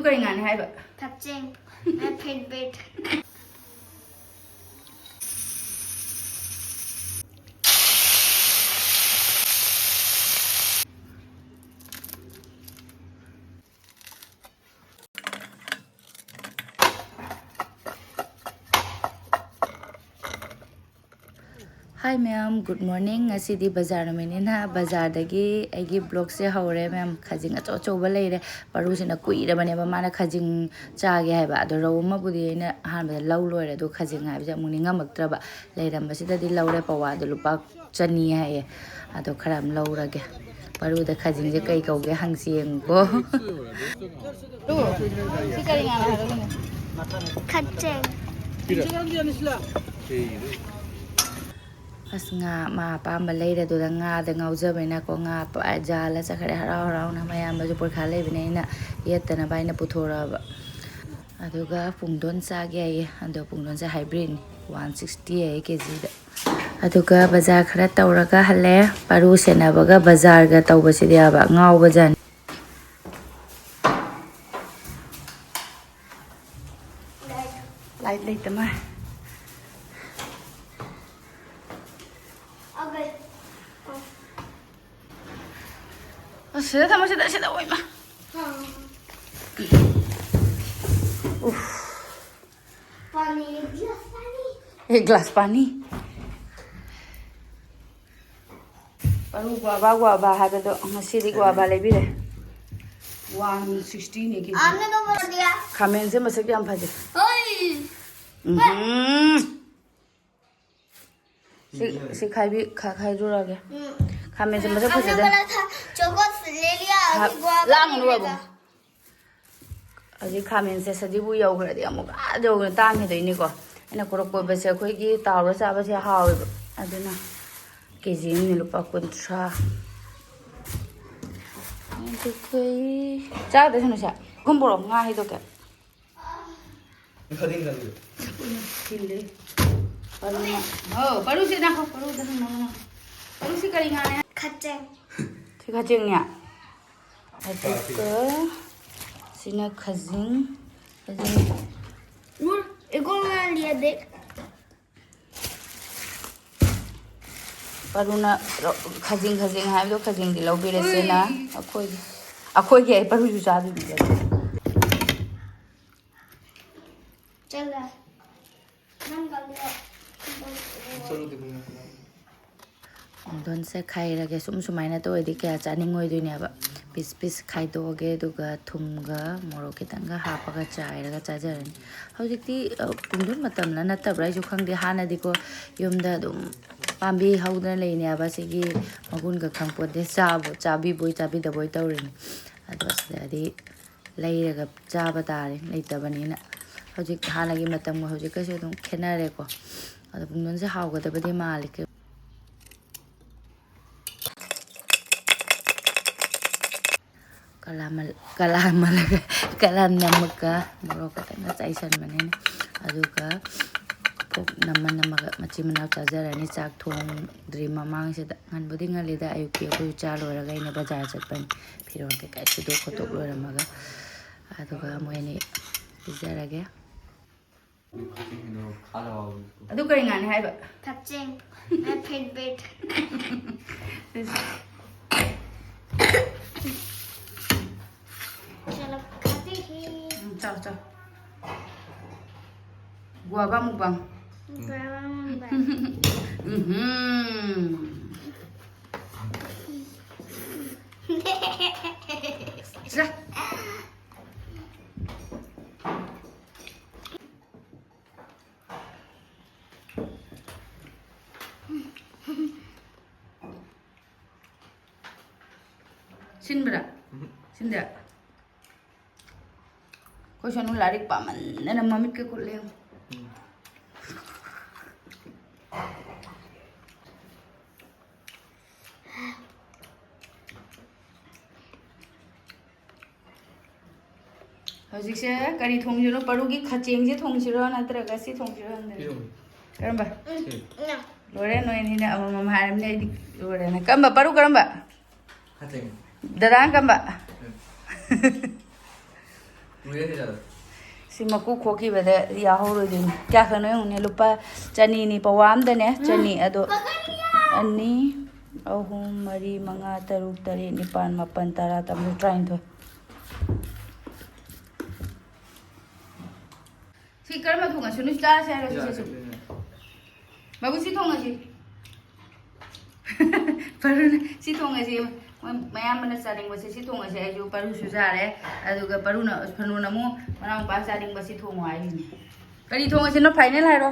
kari ngani hai ba? Kacheng. My favorite. Hi ma'am, good morning. Ngasi di bazar naminina bazar dagi agi blog se haure ma'am khajing acho acho ba leire paru sina kuira bane ba mana khajing cha ge hai ba do ro ma budi ina han ba law loire do khajing hai ba muni ngamaktra ba leiram ba sida di lawre pawa do lupa chani hai ado kharam lawra ge paru da khajing je kai kau ge hangsieng ko do si kari ngana ha do ne Kacheng. Nga ma apamba leire do da nga da ngaujabena ko nga jala chakhare harau harau na mayam ba jupur khale bine ina yetana baina puthora ba aduga pungdon cha ge ando pungdon cha hybrid 160 kg da aduga bazar khara tawraga hale paru sena baga bazar ga tawba sidia ba ngau ba jan light tama Sudah sama sudah oi ma. Pani, glass pani. Gelas pani. Paru guava hai do ngasi di guava lebire. 160 ne ki. आपने तो बोल दिया Khamen se masak yam phaje. Si khai jura ge. Khamen se masak आपने phaje. बोला था choco ले लिया अभी गुआवा Lang नहीं nu ba. लेगा Aji khamen se sajibu yau gra di amuk a jo tang he dei ni ko. Ina korok ko ba se khoi gi tawra cha ba se hawe aduna. Keji ni lupa kuntra. Itu kai. Cha da sunu sa. Kumboro nga hi do ke. Khading kali. Kille. Paru na. Oh, paru se na ko paru da na. Paru se kari nga ne. Kacheng. Si khajing nya. Aduka sina khajing. नूर एक और मैं लिया देख Paru na khajing hai do khajing di lau bire se na. Akhoi ge paru ju cha di. चल रहा हम कर लिया Chalo dekho. Don se khai ra ge sum sumaina to edi kya chaning oi doi ne ba. Pis khai do ge du ga thum ga moro ke tang ga ha pa ga chai ra ga cha jar ni. Hojikti pungdun matam la na tab rai ju khang de hana di ko yum da dum pambi hauda lei ne ba se gi magun ga khang po de chabi boi da boi taw rin. Ado se di lei ra ga cha ba ta ri lei ta ba ni na. Hojik hana gi matam ga hojik ka se dum khena re ko. Ado pungdun se hau ga da ba de malik kalam namaka moro ka tanga chaisan manene aduga pok namaka machi manau chajarani chak thong dri mamang se ngan budi ngalida ayuki ko cha loraga ine bazar chatpan phiron ke kai sudo khotok loramaga aduga moini bizarage adu kari ngani hai ba कच्चेंग मैं favourite चलो खाते हैं chao guava mukbang Sudah. Sin berak? Sin tak? Kau sanu lari paman, nana mamit ke kuliah. Hojikse kari thongjiro parugi khachengje thongjiro natraga si thongjiro ande. Karamba? Lore no inina amam haramne idi lore na kamba paru karamba? Khacheng. Dadang kamba? si maku khoki bada ya horo din kya khano ne lupa chani ni pawam da ne chani ado ani ahum mari manga taruk tari nipan mapan tara tamu trying to si karma thunga sunu sta sa ra si babu si thonga si paru si thonga si mayam mana saling basi si thonga si ayu paru su sa re aduga paru na phanu na mu manang pa saling basi thonga ai ni kari thonga si no final hai ro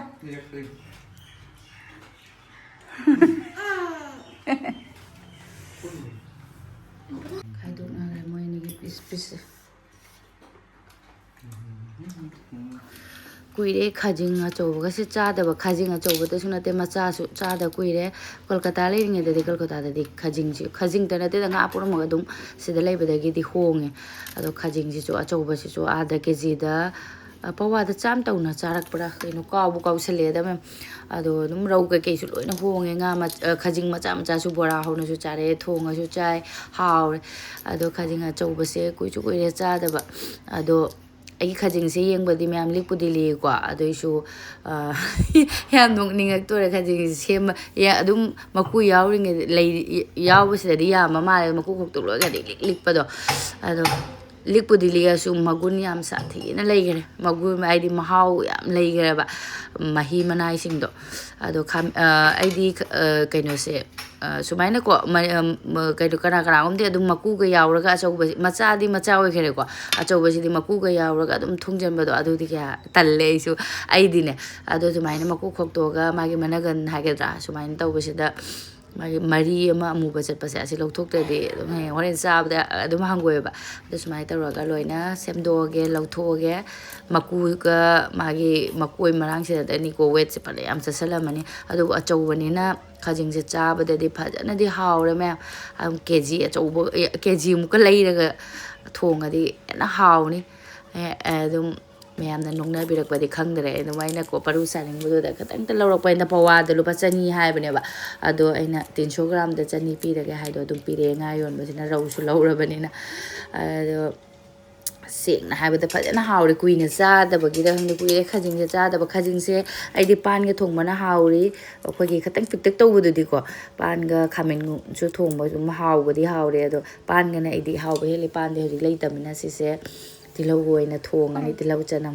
khai dok na re moi ni pis pis kuire khajing achouba se chada ba khajing achouba ta sunate macha su chada kuire kolkata le ringe de kolkata de khajing ta na te nga apur ma dum se de lei ba de gi di honge ado khajing ji chu achouba si chu ada kg da pawa da cham tau na charak pra kino kaw bu kaw sele da mem ado dum rau ka ke su loina honge nga ma khajing macha macha su bora ho na su chare thonga su chai haw ado khajing achouba se kui chu kuire chada ba ado ai khajing se yeng badi myam likpudi li kwa adoisu ya nong ningak to re khajing sem ya adum maku yawring lei yaw se di ya mama maku khok to lo ga likpa do ado likpudi li asu magun yam sa thi na lei gare magu ai di mahao yam lei gare ba mahi manai sing do ado ai di kaino se sumaina ko kai do kana kana om de adum maku ga yaw ra achau ba macha di macha oi khere ko achau ba si di maku ga yaw ra adum thungjan ba do adu di kya talle su ai di ne ado sumaina maku khok to ga magi managan ha ga dra sumaina taw ba si da magi mari ama amu ba chat pa se asi lokthok te de adum he horen sab da adum hangoi ba ado sumaina taw ra ga loina semdo ge lokthok ge maku ga magi makoi marang se da ni ko wet se pa le am sa salamani ado achau ba ni na khajing se cha ba de phajana di haure me am kg achoubo kg mu ka lei raga thonga di na haw ni adum ma'am नोंना बिरकपदी खंगदरे अदुमाइना को परू सानिंग बुदो दा खतंग त लौरक पैना पवा the लुपा चनी हाइबनेबा अदो अइना 300 gram the चनी पीरगे हाइदो दुम पीरे nga yon बसिना रौसु लौरबनिना अदो सेंगना हाइबदा फजना Haware कुइना चादबगी the हमदे कुइरे खजिंग से चादब खजिंग से आइदि पान गे थोंगबना हावरी अखोगी खतंग पिकटक तौबदुदि को पान गा खामेन सु थोंगबा जुम हावबदी हावरे अदो पान गना आइदि हावबे हेले पान दे हरि लेतमिना सिसे तिलौ गोइना थोंगनी तिलौ चनम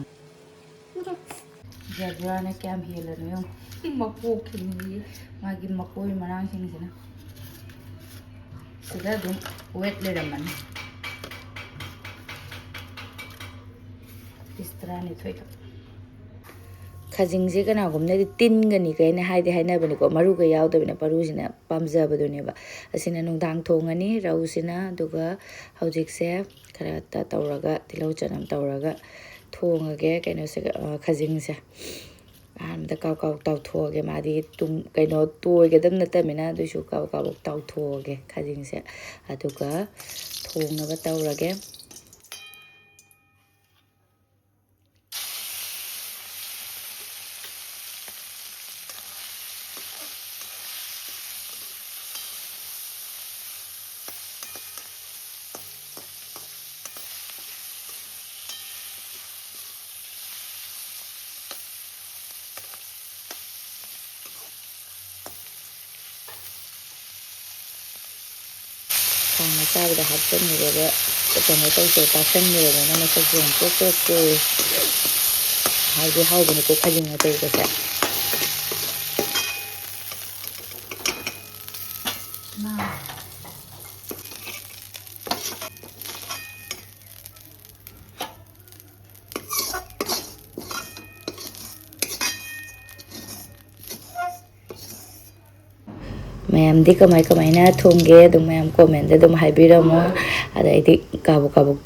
जगराने क्याम हेलनो यो मको खिनि मागी मकोई मनांग सिंगसिना सिदा दुम वेट लेरमन इस तरह ने थोइका खजिंग से कना गुमने तिन गनी कइने हाइदे हाइना बने को मरु ग यावदबने परुसिना पामजबदुनेबा असिना नुंदांग थोंगनी रौसिना दुगा हौजिक से खरा ता तौरगा तिलौ चनम तौरगा थोंगगे कइनो से खजिंग से आम द काव काव ताव थोगे मादी तुम कइनो तोयगे दम नतमिना दुसु काव काव ताव थोगे खजिंग से अदुगा thongba तौरगे Karena saya udah habis nih juga, ketemu tuh pasien nih juga, mana sesuatu kok hal benih kok kaji nggak tahu saya. Nah, ma'am दी कमाई कमाईना थोंगे अदुम मैम कमेंट अदुम हाइबिरमो अदाइदि काबुक काबुक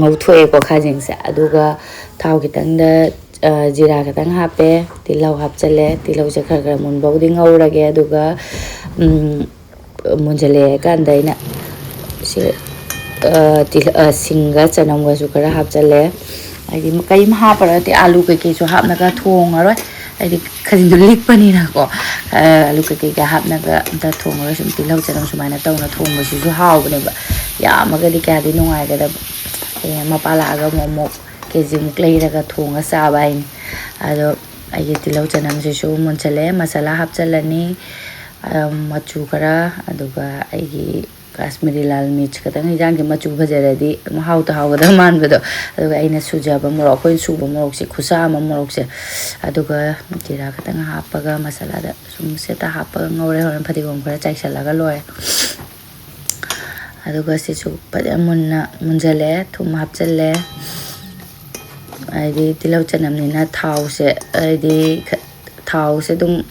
ngauthoi ko khajing se aduga thau kitang da jira kitang hape tilau hapchale tilau se khar khar mun bawdi ngaurage aduga munjale kan daina se singa chanam ga su khara hapchale aidi makai ma hapara ti alu ke ke su hapna ka thong aroi aidi khajing du likpani na ko alu ke ga hapna ga da thong aroi sum tilau chanam sumaina tawna thong ga su haw bane ba ya maga di ka di nungai ga da mapala ga momok KG muk leiraga thonga chaba hain ado aigi tilau chanam sisu munchale masala hapchalani machu kara aduga aigi Kashmiri lal mirch katang hijang ki machu bhajaradi mahau ta hawada man bedo aduga aina sujaba morok ko suba morok se khusa ma morok se aduga jira katang hapaga masala da sum seta hapaga ngore horan phadigom khara chaisalaga loy aduga sisu pada munna munjale thum hapchalle aidi tilau chanam ni na thau se aidi thau se dum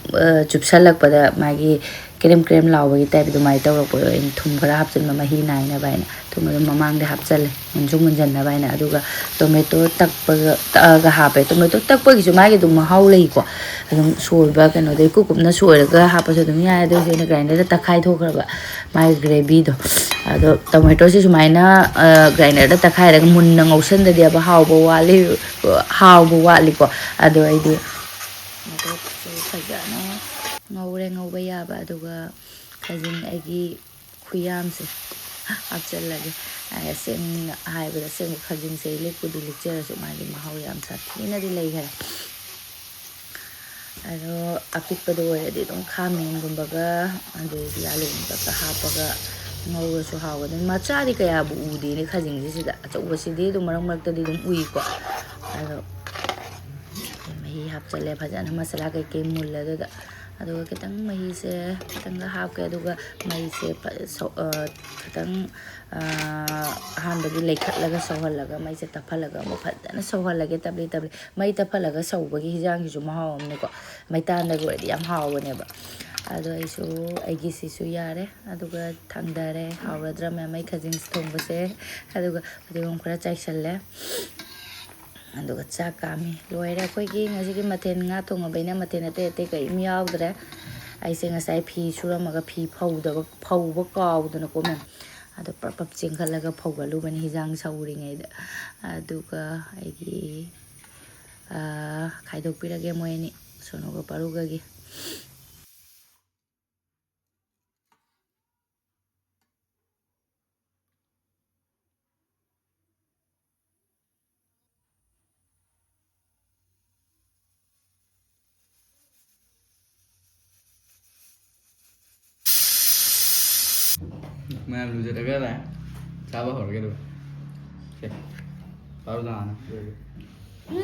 chupsalak pada magi krem laubagi type du mai tawrak po in thum khara hapchan ma mahi nai na baina thum dum mamang de hapchale munju munjan na baina aduga tomato takpa ga hape tomato takpa gi ju mai gi dum mahau lei ko adum soiba kano de kukupna soiraga hapa so dum ya de se na grinder da takhai thokraba mai gravy do ado tomato si sumai na grinder da takhai ra mun na ngausan da dia ba hauba wali ko ado ai de ado fajana ngauba yaba aduga khajing aigi khuyam se hapchalage seng haibada seng khajing se lekudi Likcharasu magi mahau yam sathina di leikhare ado apikpado oradi dum khamen gumbaga ado yalu gumbaga hapaga ngausu hawada machadi kaya bu udi ni khajing sida achauba sidi dum marak marak tadi dum ui ko ado mahi hapchale phajana masala kai mullada da aduga kitang mahi se kitang hapke aduga mahi se kitang hanbagi leikhatlaga sauhallaga mai se taphalaga mo phajana sauhallage tabli mai taphalaga saubagi hijang gi ju mahau amne ko mai tanda go edi yam hawne ba ado aisu aigi sisu yare aduga thangdare hawradra mai khajing thongbase aduga padigom khara chaisalle aduga chakami loira koi gi ngasi gi mathen nga thonga baina mathen ate ate kai mi yaudre aise ngasai phi suramaga phi phauba kawdana ko men ado papap chengkhalaga phaugalu bani hijang sauri ngai da aduga aigi khaidok pirage moini sonoga paruga gi मैं loser लगा रहा है चाबा हो गया तो और जाना 1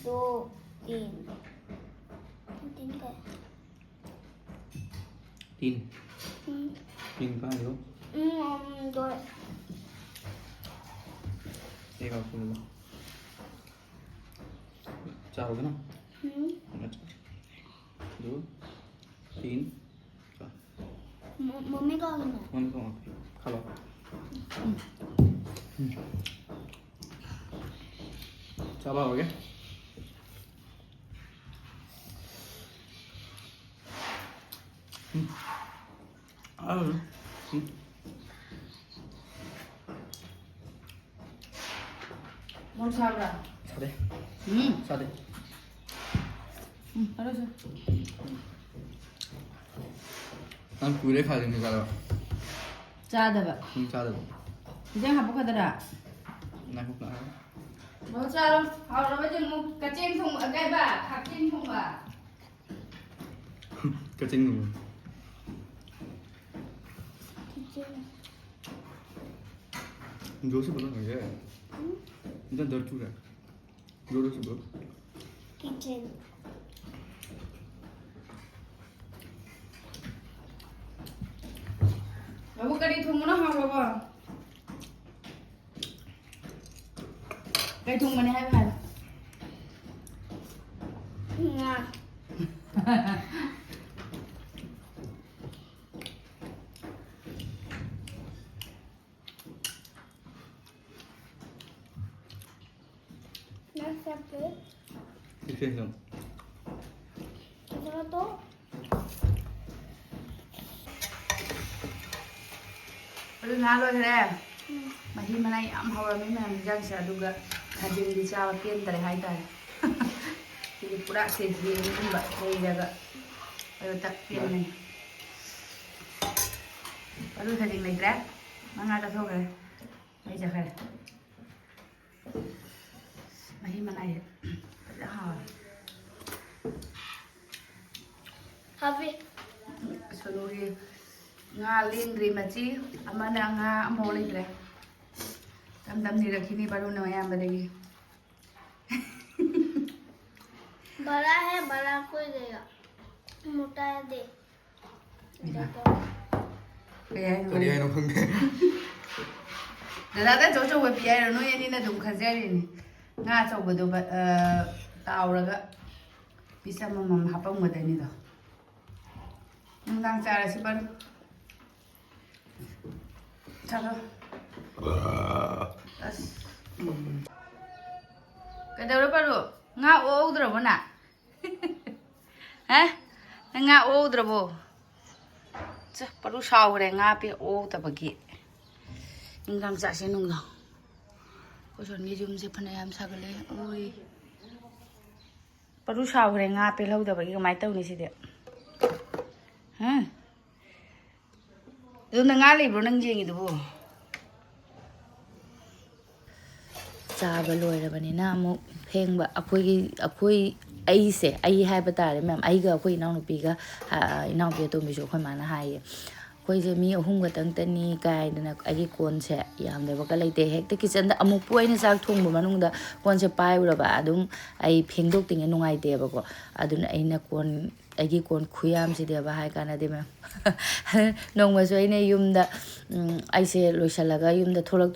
2 3 3 का 3 3 का है 2 एक आपको लो 4 हो गया ना 2 3 मम्मी का मम्मी को खा लो चाबा हो गया mon sabra सादे सादे 알았어 난 굴에 가는 거 가라 짜다봐 짜다 이제 하복하더라 나 혹나 뭐 짜로 하루가 좀 까쟁 통 아가봐 각진 통과 cái chân người 조수 불러 그게 일단 널 주래 조수 불러 kitchen 여보 까리 통문어 하고 봐 cái thùng mà này hai phần 이렇게 해서 이거도 Ôi ngá luôn thế này mà khi mà này ẩm hầu là mấy mẹ mình răng sẽ đúng gạ hạt dừng đi chào kiên tại hai tay thì cũng đã xịt gì cũng vậy đây là gạ rồi tập kiên này và đôi hạt dừng này rác nó ngay ta thôi rồi bây giờ phải Mahi manai. Happy. Sonuri nga lindri machi amana nga amoli dre. Tam ni rakhini baru na yam badegi. बड़ा है बड़ा कोई देगा मोटा है दे Kaya no khangde. Dada da jojo we piai no yani na dum khajari ni. Nga chau bado tauraga bisa mamam hapang madani do. Ngang cara si baru. Chalo. As. Kadawra baru nga o udra bona. Hah? Nga o udra bo. Baru sahur nga pe o tabagi. Ingkang sa sinung lang. Kuson gi jum se phana yam sagale. Oi. Baru sahur nga Pelhoudabagi kamai taw ni si de. Ha? Do na nga libro nang jengi do. Chaba loirabanina amuk phengba akhoi aise ai haiba tare ma'am ai ga akhoi nau nupi ga inau pe to mi so khoi mana hai khoi je mi ahum ga tang tani kai dana ai kon se yam de ba ka leite hekte kitchen da amuk poina sak thong ba manung da kon se pai ura ba adum ai phengdok ting nungai de ba ko aduna aina kon ai kon khuyam si de ba hai kana de ma'am nong ma so ine yum da ai se loisalaga yum da tholak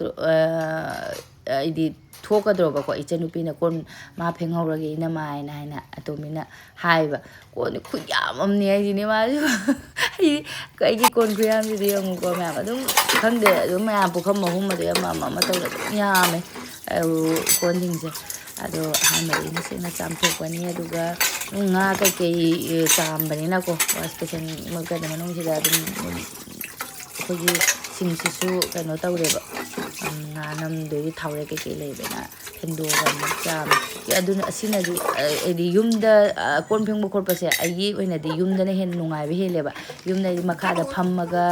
idi thokadro ba ko ichenupi na kon ma phenghaurage ina mai na ina atomina haiba kon khuyam amni ai ni ma ai kai gi kon khuyam di ang ko ma adum khangde adum ma pukham mahum ma de ma to ya me kon ding se ado hamari ni se na cham thokani aduga nga kai kai cham bani na ko special ma ka de manung si da dum ko gi sim si su ka no tawre ba nga nam de thawre ke ke le na phendo ga ma cham ya aduna asina ju edi yumda kon pheng bo khor pa se ai oina di yumda na hen nungai be hele ba yumda makha da phammaga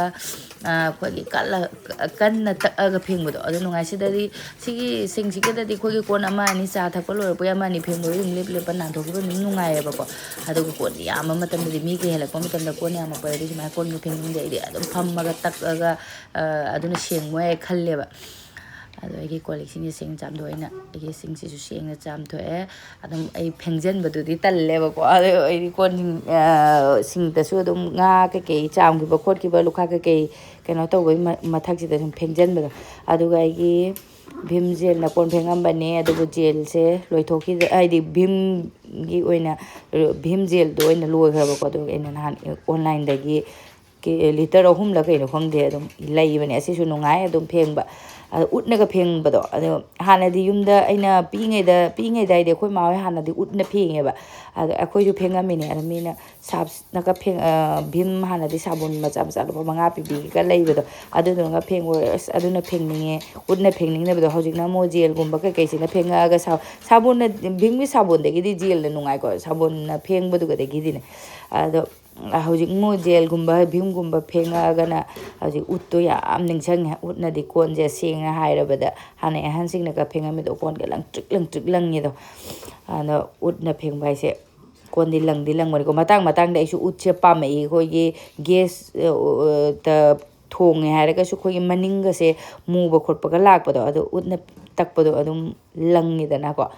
ko gi kala kan na ta ga pheng bo do adu nungai si da di sigi sing si ke da di ko gi kon ama ni cha tha ko lo po ya ma ni pheng bo yum lep lep na thok bo ni nungai ba ko adu ko ni ama matam di mi ke hele ko matam da ko ni ama pa di ma kon ni pheng ni de adu phammaga tak ga aduna seng mo e khalle ba ado ai collection sing jam do ina ai sing si su sing na jam to e adum ai phengjen badu di talle ba ko ado ai kon sing ta su dum nga ke ke jam gi ba khot ki ba lukha ke ke keno to goi mathak ji da phengjen ba adu ga ai bhim gel na kon phengam ba ne adu gel se loi thoki ai di bhim gi oina bhim gel do ina loi ga ba ko do ina han online da gi ke liter ahum la kai no khang de dum lai bane asi su nungai adum pheng ba utna ga pheng ba do ado hana di yumda aina pingai dai de khoi ma hana di utna phenge ba ado akhoi ju phenga mine ara mina sab na ka pheng bhim hana di sabun ma cham cha lo manga pi bi ka lai ba do ado do nga pheng wo ado na pheng ninge utna pheng ninge ba do hojik na mo gel gum ba ka kai sina phenga ga sabun na bhim mi sabun de gi di gel na nungai ko sabun na pheng ba du ga de gi di ne ado hojik mo gel gumba bhim gumba phenga ga na hojik utto ya am ning chang utna di kon je sing na haira bada hana han sing na ka phenga mi do kon ga lang trik lang ni do ana utna pheng bai se kon di lang mari ko matang da isu ut che pa mai ko gi gas ta thong ne haira ga su ko gi maning ga se mu ba khot pa ga lak pa do ado utna tak pa do adum lang ni da na ko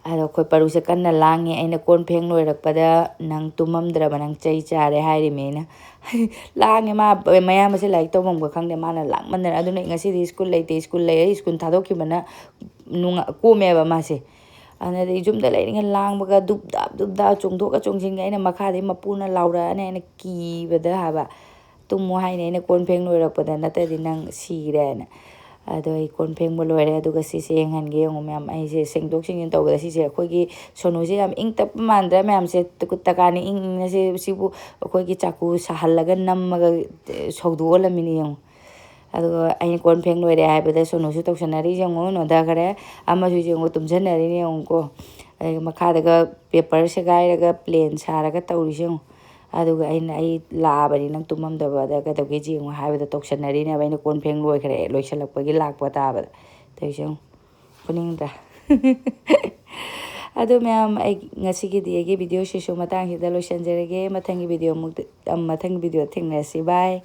ado khoi paru se kan na langi aina kon pheng loi rak pada nang tumam dra banang chai chare hairi mena langi ma maya ma se like to mong ba khang de mana lang man adu nei ngasi di school lei school thadok ki mana nunga ko me ba ma se ana de jum da lai ngal lang ba ga dup da chung thok ka chung jing aina makha de mapuna laura ana ana ki ba da ha ba tum mo hai nei na kon pheng loi rak pada na ta di nang si re na ado ai kon pheng bo loi re adu ga si se han ge ngom yam ai se sengdok singin to ga si se khoi gi sonu je yam ing tap man dra myam se tukut takani ing na se sibu khoi gi chaku sahal laga nam ga sogdo la mini yong ado ai kon pheng loi re ai ba da sonu su tok sanari jong no da gare ama ju jong tum janari ni yong ko ai makha da ga paper se gai ga plain sara ga tawri jong aduga ai labani nang tumam da ba da ka to ge jing ha ba da tok sanari ne ba ni kon pheng loi khare loi salak pa gi lak pa ta ba tai jong kuning da ꯑꯗꯨ ꯃꯌꯥꯝ ꯑꯩ ꯉꯁꯤꯒꯤꯗꯤ ꯑꯩꯒꯤ ꯚꯤꯗꯤꯑꯣꯁꯤꯁꯨ ꯃꯇꯥꯡꯁꯤꯗ ꯂꯣꯏꯁꯤꯟꯖꯔꯒꯦ ꯃꯊꯪꯒꯤ video ꯊꯦꯡꯅꯔꯁꯤ ꯕꯥꯏ